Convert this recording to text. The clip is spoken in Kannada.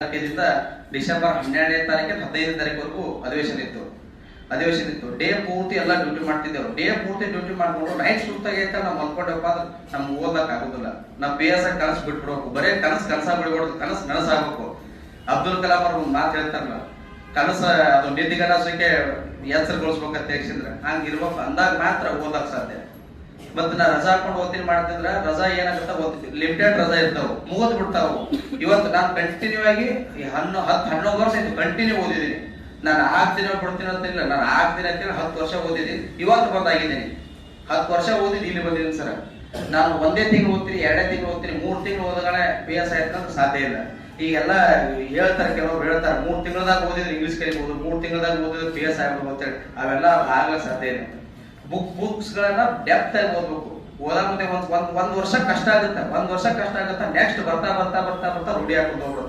ತಾರೀಕಿನಿಂದ ಡಿಸೆಂಬರ್ 12ನೇ ತಾರೀಕಿನ 15ನೇ ತಾರೀಕುವರೆಗೂ ಅಧಿವೇಶನ ಇತ್ತು. ಡೇ ಪೂರ್ತಿ ಎಲ್ಲ ಡ್ಯೂಟಿ ಮಾಡ್ತಿದ್ದೆವು. ಡೇ ಪೂರ್ತಿ ಡ್ಯೂಟಿ ಮಾಡ್ಕೊಂಡು ನೈಟ್ ಸುತ್ತಾಗೈತೆ ನಾವು ಮಲ್ಕೊಂಡಪ್ಪ ಅಂದ್ರೆ ನಮ್ಗೆ ಓದಕ್ ಆಗುದಿಲ್ಲ. ನಾವು PS ಕನಸು ಬಿಟ್ಬಿಡ್ಬೇಕು. ಬರೇ ಕನಸು ಬಿಡ್ಬಾರ್ದು, ಕನಸು ನನಸಾಗಬೇಕು. ಅಬ್ದುಲ್ ಕಲಾಂ ಅವ್ರ ಒಂದು ಮಾತು ಹೇಳ್ತಾರಲ್ಲ, ಕನಸ ಅದು ನಿದ್ದಿಗನಸಕ್ಕೆ ಎಚ್ಚರಗೊಳಿಸ್ಬೇಕಂತ ಹೇಳಿದ್ರೆ ಹಂಗಿರ್ಬೇಕು. ಅಂದಾಗ ಮಾತ್ರ ಓದಕ್ ಸಾಧ್ಯ. ಮತ್ ನಾ ರಜಾ ಹಾಕೊಂಡು ಓದ್ತೀನಿ ಮಾಡ್ತಿದ್ರ ರಜಾ ಏನಾಗುತ್ತ ಓದ್ತಿದ್ವಿ, ಲಿಮಿಟೆಡ್ ರಜಾ ಇರ್ತಾವ, ಮುಗಿದ್ ಬಿಡ್ತಾವು. ಇವತ್ತು ನಾನು ಕಂಟಿನ್ಯೂ ಆಗಿ 10-11 ವರ್ಷ ಆಯ್ತು ಕಂಟಿನ್ಯೂ ಓದಿದ್ದೀನಿ. ನಾನು 6 ದಿನ ಬಿಡ್ತೀನಿ ಅಂತಿಲ್ಲ, ನಾನು 6 ದಿನ ಅಂತೇಳಿ 10 ವರ್ಷ ಓದಿದ್ದೀನಿ. ಇವತ್ತು ಬಂದಾಗಿದ್ದೀನಿ. 10 ವರ್ಷ ಓದಿದ್ದು ಇಲ್ಲಿ ಬಂದಿದ್ದೀನಿ ಸರ್. ನಾನು ಒಂದೇ ತಿಂಗಳು ಓದ್ತೀನಿ, 2 ತಿಂಗಳು ಓದ್ತೀನಿ, 3 ತಿಂಗಳು ಓದಗಡೆ PS ಆಯ್ತಂದ್ರೆ ಸಾಧ್ಯ ಇಲ್ಲ. ಈಗೆಲ್ಲ ಹೇಳ್ತಾರೆ, ಕೆಲವರು ಹೇಳ್ತಾರೆ 3 ತಿಂಗಳದಾಗ ಓದಿದ್ರೆ ಇಂಗ್ಲಿಷ್ ಕಲಿಬಹುದು, 3 ತಿಂಗಳದಾಗ ಓದಿದ್ರೆ PS ಆಗ್ಬೋದು ಅಂತೇಳಿ. ಅವೆಲ್ಲ ಆಗ್ಲಿಕ್ಕೆ ಸಾಧ್ಯ ಇಲ್ಲ. ಬುಕ್ಸ್ ಗಳನ್ನ ಡೆಪ್ತ್ ಆಗಿ ಓದ್ಬೇಕು. ಓದಾಕ ಒಂದ್ ವರ್ಷ ಕಷ್ಟ ಆಗುತ್ತೆ, ನೆಕ್ಸ್ಟ್ ಬರ್ತಾ ರೂಢಿ ಹಾಕೊಂಡು ಹೋಗ್ಬಿಡುತ್ತೆ.